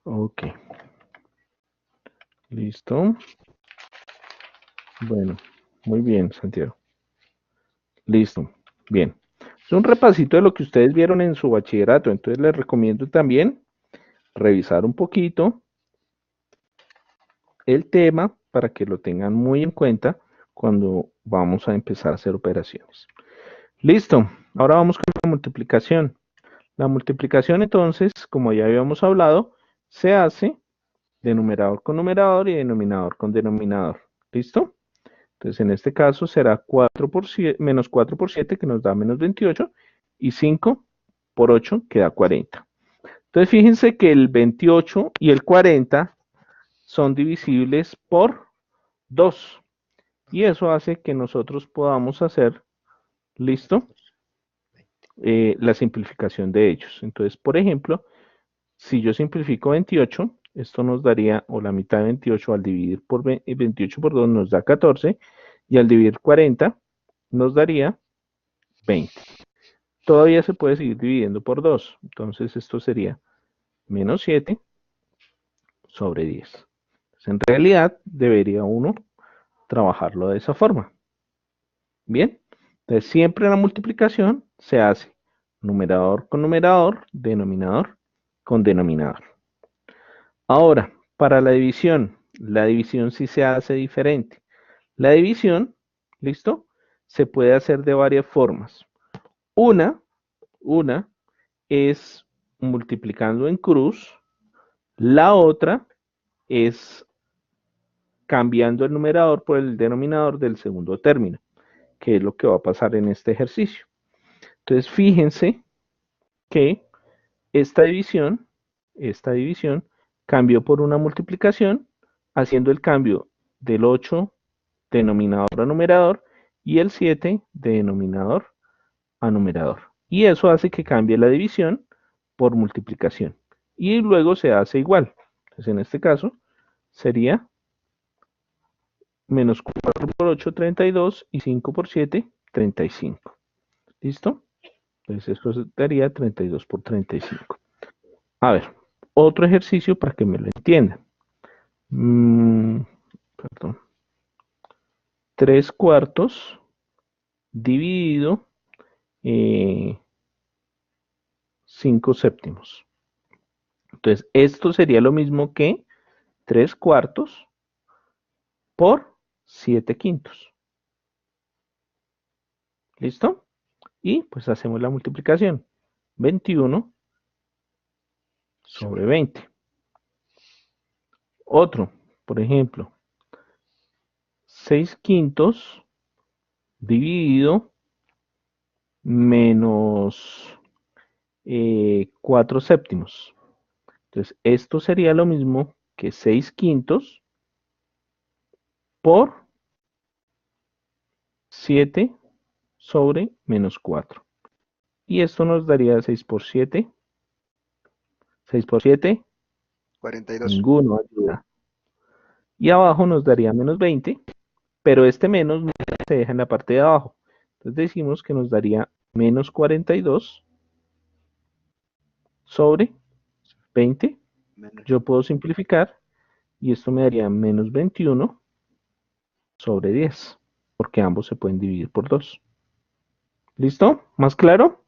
Ok. Listo. Bueno, muy bien, Santiago. Listo. Bien. Es un repasito de lo que ustedes vieron en su bachillerato. Entonces les recomiendo también revisar un poquito el tema para que lo tengan muy en cuenta cuando vamos a empezar a hacer operaciones. Listo. Ahora vamos con la multiplicación. La multiplicación, entonces, como ya habíamos hablado, se hace de numerador con numerador y denominador con denominador. ¿Listo? Entonces, en este caso será 4 por 7, menos 4 por 7, que nos da menos 28, y 5 por 8, que da 40. Entonces, fíjense que el 28 y el 40 son divisibles por 2. Y eso hace que nosotros podamos hacer, ¿listo? La simplificación de ellos. Entonces, por ejemplo, si yo simplifico 28, esto nos daría, o la mitad de 28 al dividir por 28 por 2 nos da 14, y al dividir 40 nos daría 20. Todavía se puede seguir dividiendo por 2, entonces esto sería menos 7 sobre 10. Entonces, en realidad debería uno trabajarlo de esa forma. Bien, entonces siempre la multiplicación se hace numerador con numerador, denominador con denominador. Ahora, para la división sí se hace diferente. La división, ¿listo? Se puede hacer de varias formas. Una es multiplicando en cruz. La otra es cambiando el numerador por el denominador del segundo término, que es lo que va a pasar en este ejercicio. Entonces, fíjense que esta división cambió por una multiplicación, haciendo el cambio del 8 denominador a numerador y el 7 de denominador a numerador. Y eso hace que cambie la división por multiplicación. Y luego se hace igual. Entonces, en este caso, sería menos 4 por 8, 32, y 5 por 7, 35. ¿Listo? Entonces eso daría 32 por 35. A ver, otro ejercicio para que me lo entiendan. Perdón. 3 cuartos dividido 5 séptimos. Entonces, esto sería lo mismo que 3 cuartos por 7 quintos. ¿Listo? Y pues hacemos la multiplicación. 21 sobre 20. Otro, por ejemplo, 6 quintos dividido menos 4 séptimos. Entonces, esto sería lo mismo que 6 quintos por 7 sobre menos 4. Y esto nos daría 6 por 7. 6 por 7, 42. ninguno ayuda. Y abajo nos daría menos 20, pero este menos se deja en la parte de abajo. Entonces decimos que nos daría menos 42 sobre 20. Menos. Yo puedo simplificar y esto me daría menos 21 sobre 10, porque ambos se pueden dividir por 2. ¿Listo? ¿Más claro?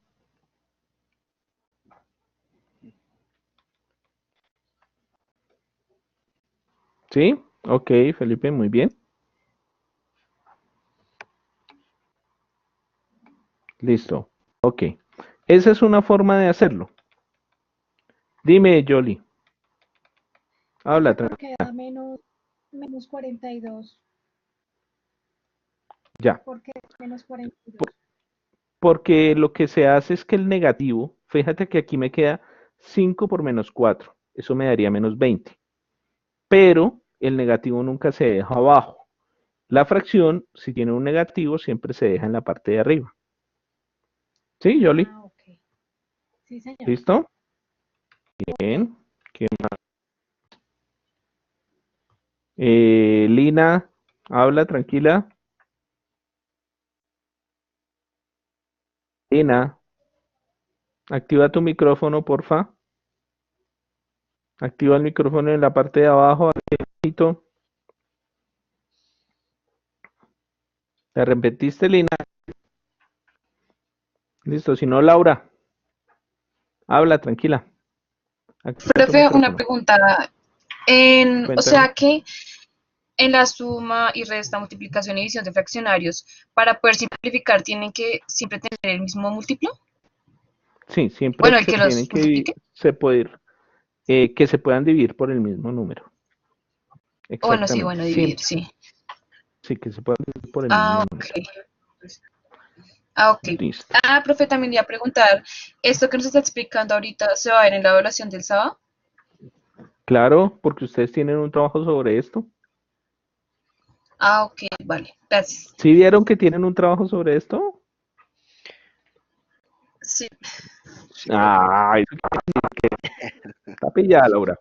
¿Sí? Ok, Felipe, muy bien. Listo. Ok. Esa es una forma de hacerlo. Dime, Yoli. Habla, ¿Por qué da menos 42? ya. ¿Por qué menos 42? Porque lo que se hace es que el negativo, fíjate que aquí me queda 5 por menos 4. Eso me daría menos 20. Pero el negativo nunca se deja abajo. La fracción, si tiene un negativo, siempre se deja en la parte de arriba. ¿Sí, Yoli? Ah, ok. Sí, señor. ¿Listo? Bien. ¿Qué más? Lina, habla, tranquila. Lina, activa tu micrófono, porfa. Activa el micrófono en la parte de abajo. Abajito. ¿Te repetiste, Lina? Listo, si no, Laura, habla, tranquila. Activa tu Profe, una micrófono. pregunta. O Cuéntame. sea que en la suma y resta, multiplicación y división de fraccionarios, para poder simplificar, tienen que siempre tener el mismo múltiplo. Sí, siempre Bueno, el se que tienen los que, multiplique. que se puedan dividir por el mismo número. Bueno, sí, Exactamente, bueno, dividir, siempre. sí. Sí, que se puedan dividir por el mismo Ah, número. ok. Ah, ok. Listo. Ah, profe, también iba a preguntar, ¿esto que nos está explicando ahorita se va a ver en la evaluación del sábado? Claro, porque ustedes tienen un trabajo sobre esto. Ah, ok, vale, gracias. ¿Sí vieron que tienen un trabajo sobre esto? Sí, Sí, profe. Ay, eso quiere decir que está pillada, Laura.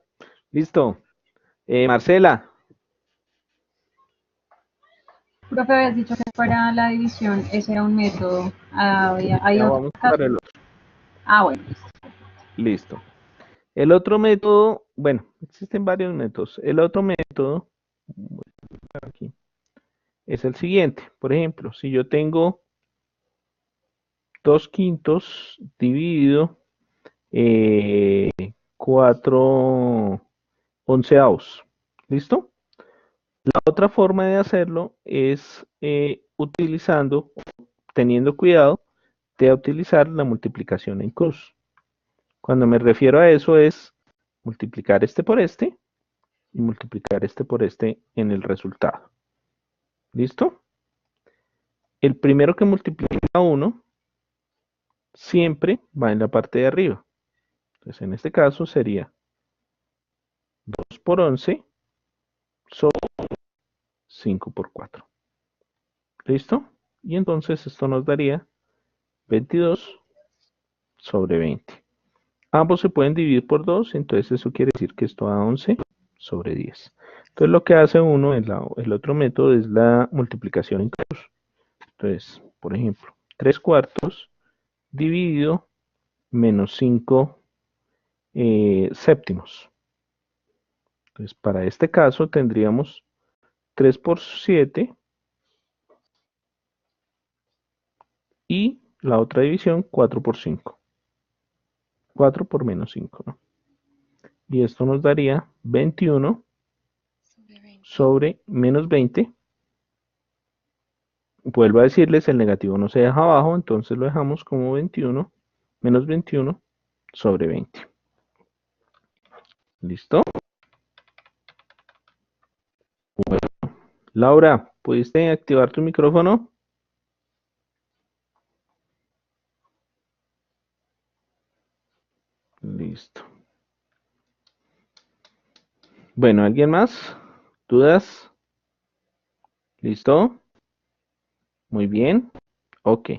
Listo. Marcela, Profe, habías dicho que para la división ese era un método. ¿Hay ya otro vamos caso? para el otro. Ah, bueno, listo. Listo. El otro método, bueno, existen varios métodos. El otro método, voy a buscar aquí, es el siguiente. Por ejemplo, si yo tengo 2 quintos dividido 4 onceavos. ¿Listo? La otra forma de hacerlo es teniendo cuidado de utilizar la multiplicación en cruz. Cuando me refiero a eso es multiplicar este por este y multiplicar este por este en el resultado. ¿Listo? El primero que multiplica 1 siempre va en la parte de arriba. Entonces, en este caso sería 2 por 11 sobre 5 por 4. ¿Listo? Y entonces esto nos daría 22 sobre 20. Ambos se pueden dividir por 2, entonces eso quiere decir que esto da 11 sobre 10. Entonces lo que hace uno, el otro método es la multiplicación en cruz. Entonces, por ejemplo, 3 cuartos dividido menos 5 séptimos. Entonces, para este caso tendríamos 3 por 7 y la otra división 4 por 5. 4 por menos 5, ¿no? Y esto nos daría 21 sobre menos 20. Vuelvo a decirles, el negativo no se deja abajo, entonces lo dejamos como 21, menos 21 sobre 20. ¿Listo? Bueno, Laura, ¿pudiste activar tu micrófono? Listo. Bueno, ¿alguien más? ¿Dudas? ¿Listo? Muy bien. Ok.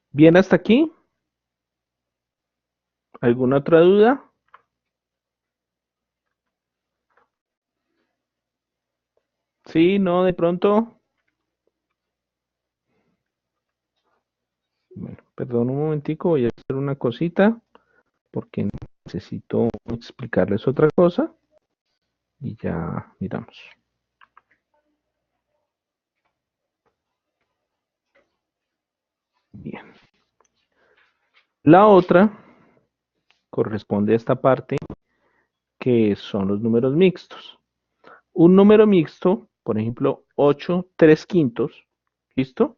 ¿Bien hasta aquí? ¿Alguna otra duda? Sí, no, de pronto. Bueno, perdón un momentico, voy a hacer una cosita porque necesito explicarles otra cosa y ya miramos. Bien. La otra corresponde a esta parte que son los números mixtos. Un número mixto, por ejemplo, 8 3 quintos, ¿listo?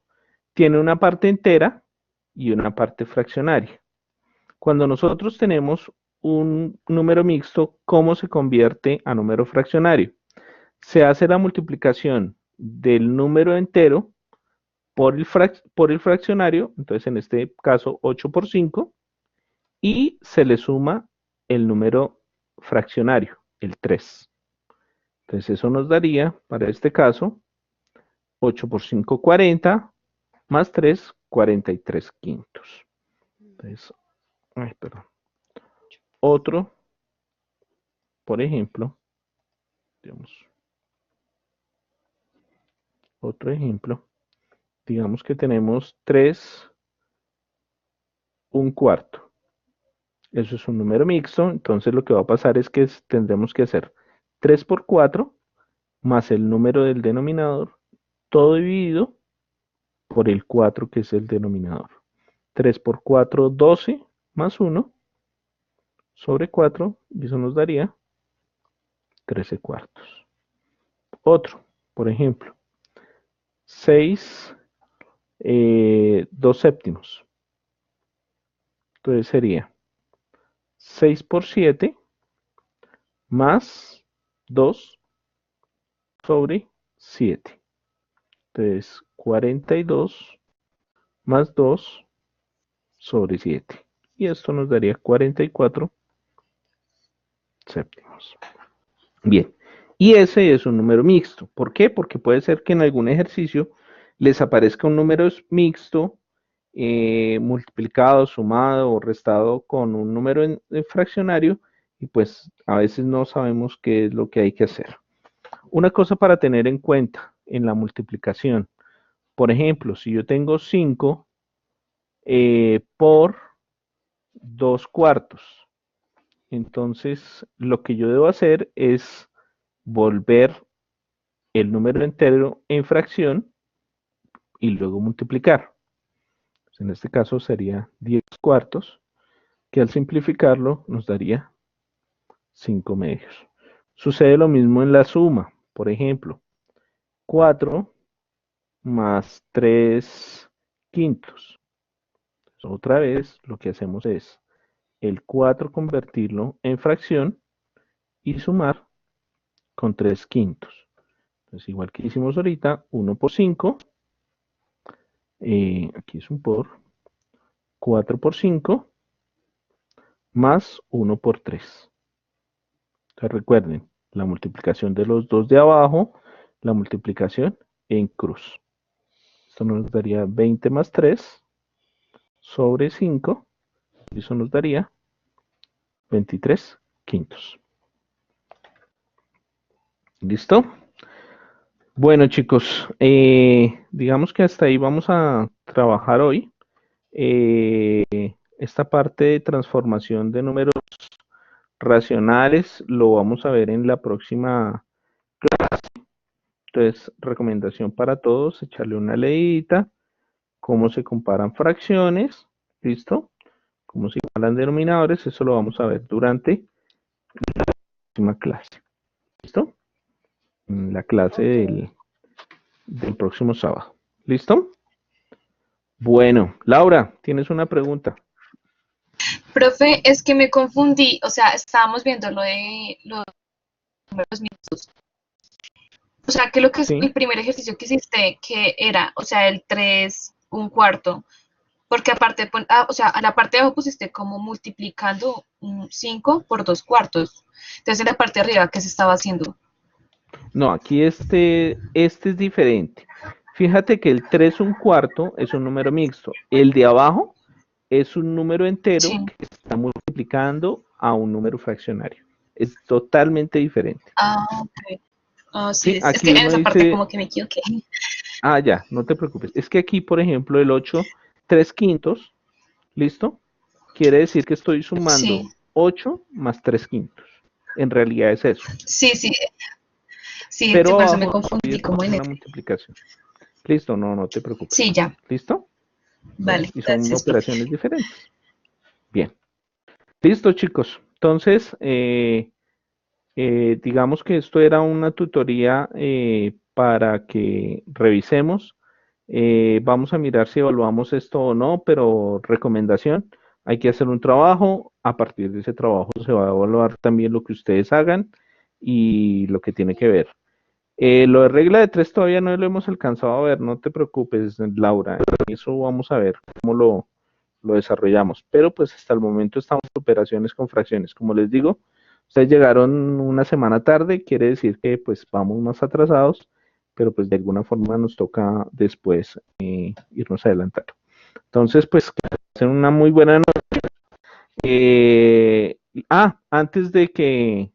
Tiene una parte entera y una parte fraccionaria. Cuando nosotros tenemos un número mixto, ¿cómo se convierte a número fraccionario? Se hace la multiplicación del número entero por el fraccionario, entonces en este caso 8 por 5, y se le suma el número fraccionario, el 3. Entonces eso nos daría, para este caso, 8 por 5, 40, más 3, 43 quintos. Entonces, ay, perdón. Otro, por ejemplo, digamos, otro ejemplo, digamos que tenemos 3, un cuarto. Eso es un número mixto, entonces lo que va a pasar es que tendremos que hacer 3 por 4 más el número del denominador, todo dividido por el 4 que es el denominador. 3 por 4, 12, más 1 sobre 4, y eso nos daría 13 cuartos. Otro, por ejemplo, 6, 2 séptimos. Entonces sería 6 por 7 más 2 sobre 7. Entonces 42 más 2 sobre 7. Y esto nos daría 44 séptimos. Bien, y ese es un número mixto. ¿Por qué? Porque puede ser que en algún ejercicio les aparezca un número mixto multiplicado, sumado o restado con un número en fraccionario y pues a veces no sabemos qué es lo que hay que hacer. Una cosa para tener en cuenta en la multiplicación. Por ejemplo, si yo tengo 5 por 2 cuartos, entonces lo que yo debo hacer es volver el número entero en fracción y luego multiplicar. En este caso sería 10 cuartos, que al simplificarlo nos daría 5 medios. Sucede lo mismo en la suma. Por ejemplo, 4 más 3 quintos. Otra vez lo que hacemos es el 4 convertirlo en fracción y sumar con 3 quintos. Entonces, igual que hicimos ahorita, 1 por 5, aquí es un por, 4 por 5, más 1 por 3. Entonces recuerden, la multiplicación de los dos de abajo, la multiplicación en cruz. Esto nos daría 20 más 3 sobre 5, y eso nos daría 23 quintos. ¿Listo? Bueno, chicos, digamos que hasta ahí vamos a trabajar hoy. Eh, Esta parte de transformación de números racionales lo vamos a ver en la próxima. Entonces, recomendación para todos, echarle una leidita, cómo se comparan fracciones, ¿listo? Cómo se comparan denominadores, eso lo vamos a ver durante la próxima clase, ¿listo? En la clase del próximo sábado, ¿listo? Bueno, Laura, tienes una pregunta. Profe, es que me confundí, o sea, estábamos viendo lo de los números mixtos. O sea, que lo que es Sí, el primer ejercicio que hiciste, que era, o sea, el 3 un cuarto, porque aparte, o sea, a la parte de abajo pusiste como multiplicando un 5 por 2 cuartos. Entonces, en la parte de arriba, ¿qué se estaba haciendo? no, aquí este es diferente. Fíjate que el 3 un cuarto es un número mixto. El de abajo es un número entero Sí. que está multiplicando a un número fraccionario. Es totalmente diferente. Ah, ok. Ah, sí, Sí, es que aquí en uno esa parte dice, como que me equivoqué. ya, no te preocupes. Es que aquí, por ejemplo, el 8, 3 quintos, ¿listo? Quiere decir que estoy Sí, sumando 8 más 3 quintos. En realidad es eso. sí, sí, sí, Pero por eso me abajo estoy confundí como en tomando la ese. multiplicación. Listo, no te preocupes. Sí, ya, ¿Listo? vale, Y son gracias, profe. operaciones diferentes. Bien. Listo, chicos. Entonces, digamos que esto era una tutoría para que revisemos. Vamos a mirar si evaluamos esto o no, pero recomendación, hay que hacer un trabajo. A partir de ese trabajo se va a evaluar también lo que ustedes hagan y lo que tiene que ver. Lo de regla de tres todavía no lo hemos alcanzado a ver, no te preocupes, Laura. Eso vamos a ver cómo lo desarrollamos. Pero pues hasta el momento estamos en operaciones con fracciones. Como les digo, ustedes llegaron una semana tarde, quiere decir que pues vamos más atrasados, pero pues de alguna forma nos toca después irnos adelantando. Entonces, pues, que pasen una muy buena noche. Antes de que